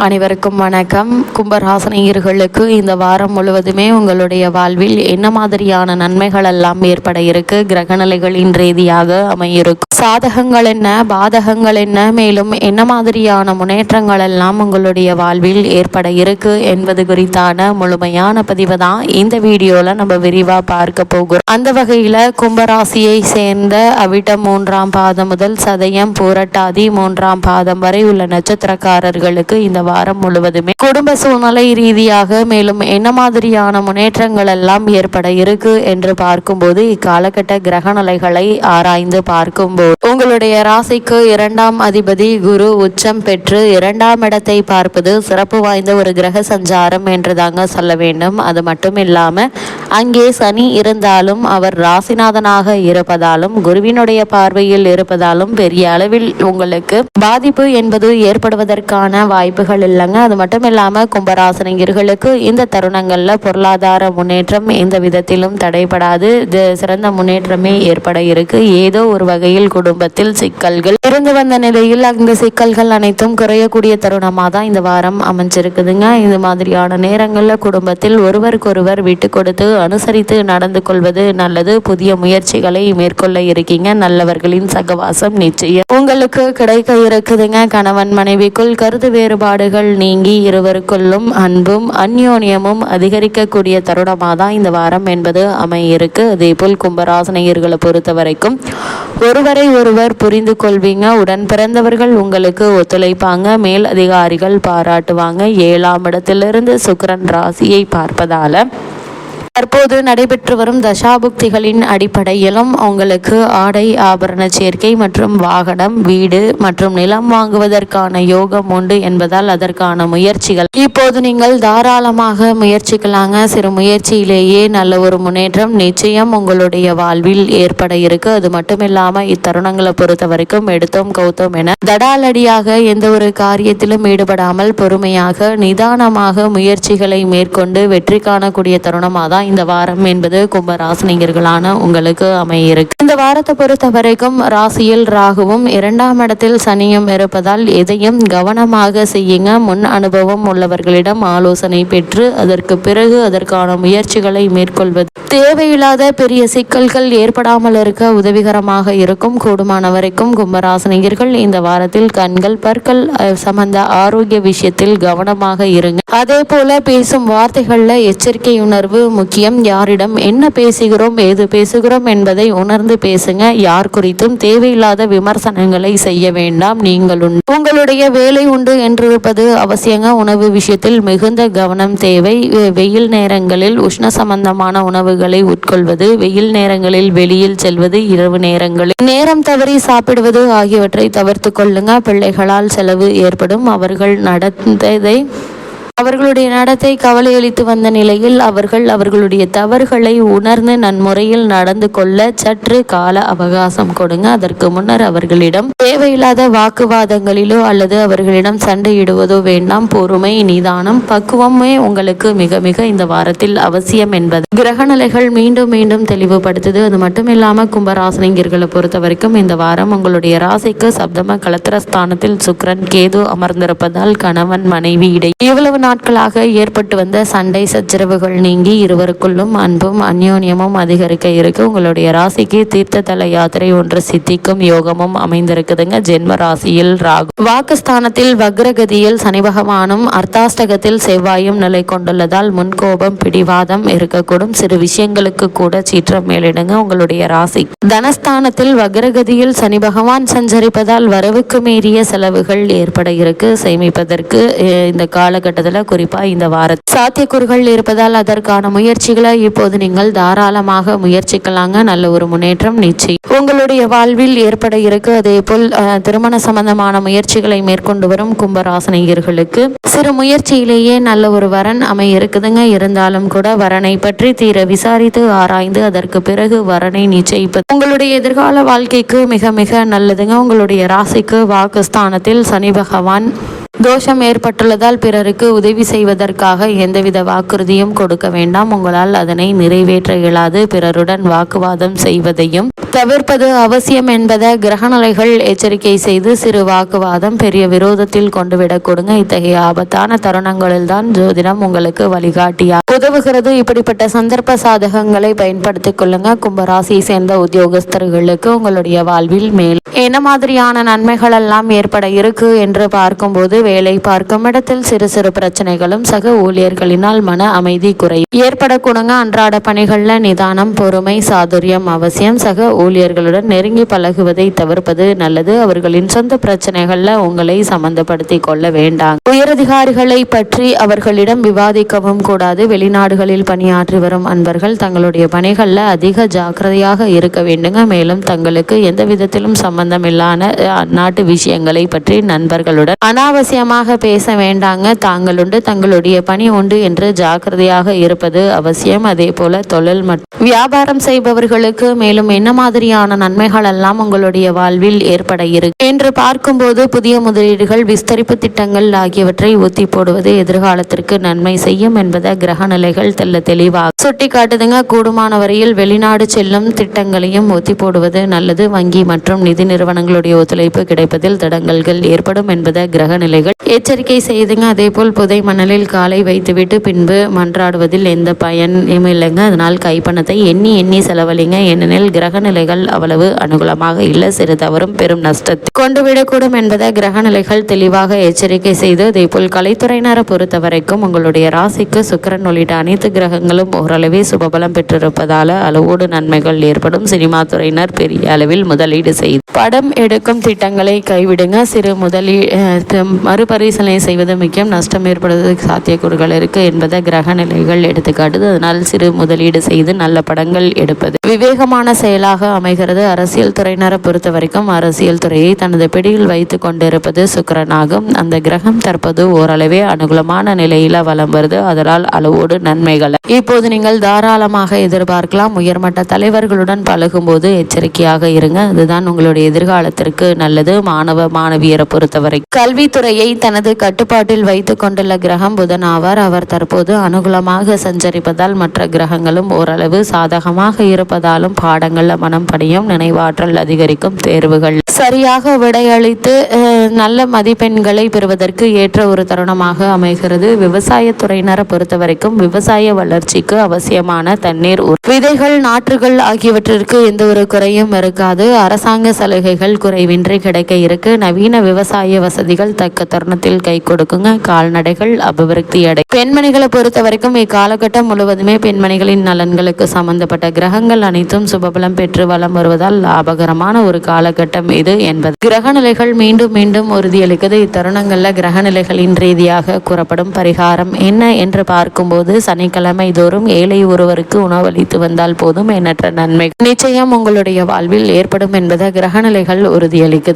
அனைவருக்கும் வணக்கம். கும்பராசினியர்களுக்கு இந்த வாரம் முழுவதுமே உங்களுடைய வாழ்வில் என்ன மாதிரியான நன்மைகள் எல்லாம் ஏற்பட இருக்கு, கிரகநிலைகளின் ரீதியாக அமையிருக்கும், சாதகங்கள் என்ன, பாதகங்கள் என்ன, மேலும் என்ன மாதிரியான முன்னேற்றங்கள் எல்லாம் உங்களுடைய வாழ்வில் ஏற்பட இருக்கு என்பது குறித்தான முழுமையான பதிவு தான் இந்த வீடியோல நம்ம விரிவா பார்க்க போகிறோம். அந்த வகையில கும்பராசியை சேர்ந்த அவிட்டம் 3ஆம் பாதம் முதல் சதயம் பூரட்டாதி 3ஆம் பாதம் வரை உள்ள நட்சத்திரக்காரர்களுக்கு இந்த வாரம் முழுவதுமே குடும்ப சூழ்நிலை ரீதியாக மேலும் என்ன மாதிரியான முன்னேற்றங்கள் எல்லாம் ஏற்பட இருக்கு என்று பார்க்கும்போது இக்காலகட்ட கிரக நிலைகளை ஆராய்ந்து பார்க்கும்போது உங்களுடைய ராசிக்கு 2ஆம் அதிபதி குரு உச்சம் பெற்று 2ஆம் இடத்தை பார்ப்பது சிறப்பு வாய்ந்த ஒரு கிரக சஞ்சாரம் என்று தாங்க சொல்ல வேண்டும். அது மட்டும் இல்லாம அங்கே சனி இருந்தாலும் அவர் ராசிநாதனாக இருப்பதாலும் குருவினுடைய பார்வையில் இருப்பதாலும் பெரிய அளவில் உங்களுக்கு பாதிப்பு என்பது ஏற்படுவதற்கான வாய்ப்புகள் இல்லைங்க. அது மட்டும் இல்லாமல் கும்பராசினியர்களுக்கு இந்த தருணங்கள்ல பொருளாதார முன்னேற்றம் எந்த விதத்திலும் தடைபடாது, சிறந்த முன்னேற்றமே ஏற்பட இருக்கு. ஏதோ ஒரு வகையில் குடும்பத்தில் சிக்கல்கள் இருந்து வந்த நிலையில் அந்த சிக்கல்கள் அனைத்தும் குறையக்கூடிய தருணமாக தான் இந்த வாரம் அமைஞ்சிருக்குதுங்க. இது மாதிரியான நேரங்களில் குடும்பத்தில் ஒருவருக்கொருவர் விட்டு கொடுத்து அனுசரித்து நடந்து கொள்வது நல்லது. புதிய முயற்சிகளை மேற்கொள்ள இருக்கீங்க. நல்லவர்களின் சகவாசம் நிச்சயம் உங்களுக்கு கிடைக்க இருக்குதுங்க. கணவன் மனைவிக்குள் கருத்து வேறுபாடுகள் நீங்கி இருவருக்குள்ளும் அன்பும் அந்யோன்யமும் அதிகரிக்கக்கூடிய தருணமாக தான் இந்த வாரம் என்பது அமையிருக்கு. அதே போல் கும்பராசினியர்களை பொறுத்த வரைக்கும் ஒருவரை ஒருவர் புரிந்து கொள்வீங்க. உடன் பிறந்தவர்கள் உங்களுக்கு ஒத்துழைப்பாங்க. மேல் அதிகாரிகள் பாராட்டுவாங்க. 7ஆம் இடத்திலிருந்து சுக்கிரன் ராசியை பார்ப்பதால தற்போது நடைபெற்று வரும் தசாபுக்திகளின் அடிப்படையிலும் உங்களுக்கு ஆடை ஆபரண சேர்க்கை மற்றும் வாகனம், வீடு மற்றும் நிலம் வாங்குவதற்கான யோகம் உண்டு என்பதால் அதற்கான முயற்சிகள் இப்போது நீங்கள் தாராளமாக முயற்சிக்கலாங்க. சிறு முயற்சியிலேயே நல்ல ஒரு முன்னேற்றம் நிச்சயம் உங்களுடைய வாழ்வில் ஏற்பட இருக்கு. அது மட்டும் இல்லாம இத்தருணங்களை பொறுத்த வரைக்கும் எடுத்தோம் கௌத்தோம் என தடாலடியாக எந்த ஒரு காரியத்திலும் ஈடுபடாமல் பொறுமையாக நிதானமாக முயற்சிகளை மேற்கொண்டு வெற்றி காணக்கூடிய தருணமாக தான் இந்த வாரம் என்பது கும்பராசினியர்களான உங்களுக்கு அமையிருக்கு. இந்த வாரத்தை பொறுத்த வரைக்கும் ராசியில் ராகுவும் 2ஆம் இடத்தில் சனியும் இருப்பதால் எதையும் கவனமாக செய்யுங்க. முன் அனுபவம் உள்ளவர்களிடம் ஆலோசனை பெற்று அதற்கு பிறகு அதற்கான முயற்சிகளை மேற்கொள்வது தேவையில்லாத பெரிய சிக்கல்கள் ஏற்படாமல் இருக்க உதவிகரமாக இருக்கும். கூடுமான வரைக்கும் கும்பராசினியர்கள் இந்த வாரத்தில் கண்கள் பற்கள் சம்பந்த ஆரோக்கிய விஷயத்தில் கவனமாக இருங்க. அதே போல பேசும் வார்த்தைகள்ல எச்சரிக்கை உணர்வு முக்கியம். யாரிடம் என்ன பேசுகிறோம், ஏது பேசுகிறோம் என்பதை உணர்ந்து பேசுங்க. யார் குறித்தும் தேவையில்லாத விமர்சனங்களை செய்ய வேண்டாம். நீங்கள் உங்களுடைய வேலை உண்டு என்றிருப்பது அவசியங்க. உணவு விஷயத்தில் மிகுந்த கவனம் தேவை. வெயில் நேரங்களில் உஷ்ண சம்பந்தமான உணவுகளை உட்கொள்வது, வெயில் நேரங்களில் வெளியில் செல்வது, இரவு நேரங்களில் நேரம் தவறி சாப்பிடுவது ஆகியவற்றை தவிர்த்து கொள்ளுங்க. பிள்ளைகளால் செலவு ஏற்படும். அவர்களுடைய நடத்தை கவலையளித்து வந்த நிலையில் அவர்களுடைய தவறுகளை உணர்ந்து நன்முறையில் நடந்து கொள்ள சற்று கால அவகாசம் கொடுங்க. அதற்கு முன்னர் அவர்களிடம் தேவையில்லாத வாக்குவாதங்களிலோ அல்லது அவர்களிடம் சண்டையிடுவதோ வேண்டாம். பொறுமை, நிதானம், பக்குவமே உங்களுக்கு மிக மிக இந்த வாரத்தில் அவசியம் என்பது கிரகநிலைகள் மீண்டும் மீண்டும் தெளிவுபடுத்துது. அது மட்டும் இல்லாமல் கும்பராசினியர்களை பொறுத்த வரைக்கும் இந்த வாரம் உங்களுடைய ராசிக்கு சப்தம கலத்திரஸ்தானத்தில் சுக்கிரன் கேது அமர்ந்திருப்பதால் கணவன் மனைவி இடையே இவ்வளவு நாட்களாக ஏற்பட்டு வந்த சண்டை சச்சரவுகள் நீங்கி இருவருக்குள்ளும் அன்பும் அந்யோன்யமும் அதிகரிக்க இருக்கு. உங்களுடைய ராசிக்கு தீர்த்த தல யாத்திரை ஒன்று சித்திக்கும் யோகமும் அமைந்திருக்குதுங்க. ஜென்ம ராசியில் ராகு வாக்குஸ்தானத்தில் வக்ரகதியில் சனி பகவானும் அர்த்தாஷ்டகத்தில் செவ்வாயும் நிலை கொண்டுள்ளதால் முன்கோபம் பிடிவாதம் இருக்கக்கூடும். சிறு விஷயங்களுக்கு கூட சீற்றம் மேலிடுங்க. உங்களுடைய ராசி தனஸ்தானத்தில் வக்ரகதியில் சனி பகவான் சஞ்சரிப்பதால் வரவுக்கு மீறிய செலவுகள் ஏற்பட இருக்கு. சேமிப்பதற்கு இந்த காலகட்டத்தில் குறிப்பா இந்த வாரத்தில் சாத்தியக்கூறுகள் இருப்பதால் அதற்கான முயற்சிகளை இப்போது நீங்கள் தாராளமாக முயற்சிக்கலாங்க. நல்ல ஒரு முன்னேற்றம் நிச்சயம் உங்களுடைய வாழ்வில் ஏற்பட இருக்கு. அதே போல் திருமண சம்பந்தமான முயற்சிகளை மேற்கொண்டு வரும் கும்பராசினியர்களுக்கு சிறு முயற்சியிலேயே நல்ல ஒரு வரன் அமைய இருக்குதுங்க. இருந்தாலும் கூட வரனை பற்றி தீர விசாரித்து ஆராய்ந்து அதற்கு பிறகு வரனை நிச்சயிப்பது உங்களுடைய எதிர்கால வாழ்க்கைக்கு மிக மிக நல்லதுங்க. உங்களுடைய ராசிக்கு வாக்குஸ்தானத்தில் சனி பகவான் தோஷம் ஏற்பட்டுள்ளதால் பிறருக்கு உதவி செய்வதற்காக எந்தவித வாக்குறுதியும் கொடுக்க வேண்டாம். உங்களால் அதனை நிறைவேற்ற இயலாது. பிறருடன் வாக்குவாதம் செய்வதையும் தவிர்ப்பது அவசியம் என்பதை கிரகநிலைகள் எச்சரிக்கை செய்து சிறு வாக்குவாதம் பெரிய விரோதத்தில் கொண்டுவிடக் கொடுங்க. இத்தகைய ஆபத்தான தருணங்களில் தான் ஜோதிடம் உங்களுக்கு வழிகாட்டியா உதவுகிறது. இப்படிப்பட்ட சந்தர்ப்ப சாதகங்களை பயன்படுத்திக் கொள்ளுங்க. கும்பராசியை சேர்ந்த உத்தியோகஸ்தர்களுக்கு உங்களுடைய வாழ்வில் மேல் என்ன மாதிரியான நன்மைகள் எல்லாம் ஏற்பட இருக்கு என்று பார்க்கும்போது, வேலை பார்க்கும் இடத்தில் சிறு சிறு பிரச்சனைகளும் சக ஊழியர்களினால் மன அமைதி குறை ஏற்படக்கூடுங்க. அன்றாட பணிகள்ல நிதானம் பொறுமை சாதுரியம் அவசியம். சக ஊழியர்களுடன் நெருங்கி பழகுவதை தவிர்ப்பது நல்லது. அவர்களின் சொந்த பிரச்சனைகள்ல உங்களை சம்பந்தப்படுத்திக் கொள்ள வேண்டாம். உயரதிகாரிகளை பற்றி அவர்களிடம் விவாதிக்கவும் கூடாது. வெளிநாடுகளில் பணியாற்றி வரும் அன்பர்கள் தங்களுடைய பணிகள்ல அதிக ஜாக்கிரதையாக இருக்க வேண்டுங்க. மேலும் தங்களுக்கு எந்த விதத்திலும் சம்பந்தமில்லாத அந்நாட்டு விஷயங்களை பற்றி நண்பர்களுடன் அனாவசியமாக பேச வேண்டாங்க. தாங்களுண்டு தங்களுடைய பணி உண்டு என்று ஜாக்கிரதையாக இருப்பது அவசியம். அதே போல தொழில் மற்றும் வியாபாரம் செய்பவர்களுக்கு மேலும் என்ன மாதிரியான நன்மைகள் எல்லாம் உங்களுடைய வாழ்வில் ஏற்பட இருக்கு என்று பார்க்கும்போது, புதிய முதலீடுகள் விஸ்தரிப்பு திட்டங்கள் ஆகியவற்றை ஊத்தி போடுவது எதிர்காலத்திற்கு நன்மை செய்யும் என்பதை கிரக நிலைகள் தெளிவாக சுட்டி காட்டுதுங்க. கூடுமான வரையில் வெளிநாடு செல்லும் திட்டங்களையும் ஒத்தி போடுவது நல்லது. வங்கி மற்றும் நிதி நிறுவனங்களுடைய ஒத்துழைப்பு கிடைப்பதில் தடங்கல்கள் ஏற்படும் என்பதை கிரக நிலைகள் எச்சரிக்கை செய்துங்க. அதே போல் புதை மணலில் காலை வைத்துவிட்டு பின்பு மன்றாடுவதில் எந்த பயனும் இல்லைங்க. அதனால் கைப்பணத்தை எண்ணி எண்ணி செலவழிங்க. ஏனெனில் கிரக நிலைகள் அவ்வளவு அனுகூலமாக இல்லை. சிறு தவறும் பெரும் நஷ்டத்தை கொண்டுவிடக்கூடும் என்பதை கிரக நிலைகள் தெளிவாக எச்சரிக்கை செய்து, அதே போல் கலைத்துறையினரை பொறுத்த வரைக்கும் உங்களுடைய ராசிக்கு சுக்கிரன் உள்ளிட்ட அனைத்து கிரகங்களும் ஓரளவே சுபபலம் பெற்றிருப்பதால அளவோடு நன்மைகள் ஏற்படும். சினிமா துறையினர் பெரிய அளவில் முதலீடு செய்து படம் எடுக்கும் திட்டங்களை கைவிடுங்க. சிறு மறுபரிசீலனை செய்வது முக்கியம். நஷ்டம் ஏற்படுவதற்கு சாத்தியக்கூறுகள் இருக்கு என்பதை கிரக நிலைகள் எடுத்துக்காட்டுது. அதனால் சிறு முதலீடு செய்து நல்ல படங்கள் எடுப்பது விவேகமான செயலாக அமைகிறது. அரசியல் துறையினரை பொறுத்த வரைக்கும் அரசியல் துறையை தனது பிடியில் வைத்து கொண்டிருப்பது சுக்கிரனாகும். அந்த கிரகம் தற்போது ஓரளவே அனுகூலமான நிலையில வலம் வருது. அதனால் அளவோடு நன்மைகளை இப்போது நீங்கள் தாராளமாக எதிர்பார்க்கலாம். உயர்மட்ட தலைவர்களுடன் பழகும் போது எச்சரிக்கையாக இருங்க. அதுதான் உங்களுடைய எதிர்காலத்திற்கு நல்லது. மாணவியரை பொறுத்தவரை கல்வித்துறையை தனது கட்டுப்பாட்டில் வைத்துக் கொண்டுள்ள கிரகம் புதன் ஆவார். அவர் தற்போது அனுகூலமாக சஞ்சரிப்பதால் மற்ற கிரகங்களும் ஓரளவு சாதகமாக இருப்பதாலும் பாடங்கள்ல மனம் படியும். நினைவாற்றல் அதிகரிக்கும். தேர்வுகள் சரியாக விடையளித்து நல்ல மதிப்பெண்களை பெறுவதற்கு ஏற்ற ஒரு தருணமாக அமைகிறது. விவசாயத்துறையினரை பொறுத்த வரைக்கும் விவசாய வளர்ச்சிக்கு அவசியமான தண்ணீர் விதைகள் நாற்றுகள் ஆகியவற்றிற்கு எந்த ஒரு குறையும் இருக்காது. அரசாங்க சலுகைகள் குறைவின்றி கிடைக்க இருக்கு. நவீன விவசாய வசதிகள் தக்க தருணத்தில் கை கொடுக்குங்க. கால்நடைகள் அபிவிருத்தி அடை. பெண்மணிகளை பொறுத்த வரைக்கும் இக்காலகட்டம் முழுவதுமே பெண்மணிகளின் நலன்களுக்கு சம்பந்தப்பட்ட கிரகங்கள் அனைத்தும் சுபபலம் பெற்று வலம் வருவதால் லாபகரமான ஒரு காலகட்டம் இது என்பது கிரக நிலைகள் மீண்டும் மீண்டும் உறுதியளிக்கிறது. இத்தருணங்கள்ல கிரக நிலைகளின் ரீதியாக கூறப்படும் பரிகாரம் என்ன என்று பார்க்கும்போது, சனிக்கிழமை தோறும் ஏழை ஒருவருக்கு உணவளித்து வந்தால் போதும். எண்ணற்ற நன்மை நிச்சயம் உங்களுடைய வாழ்வில் ஏற்படும் என்பதை கிரக நிலைகள் உறுதியளிக்குது.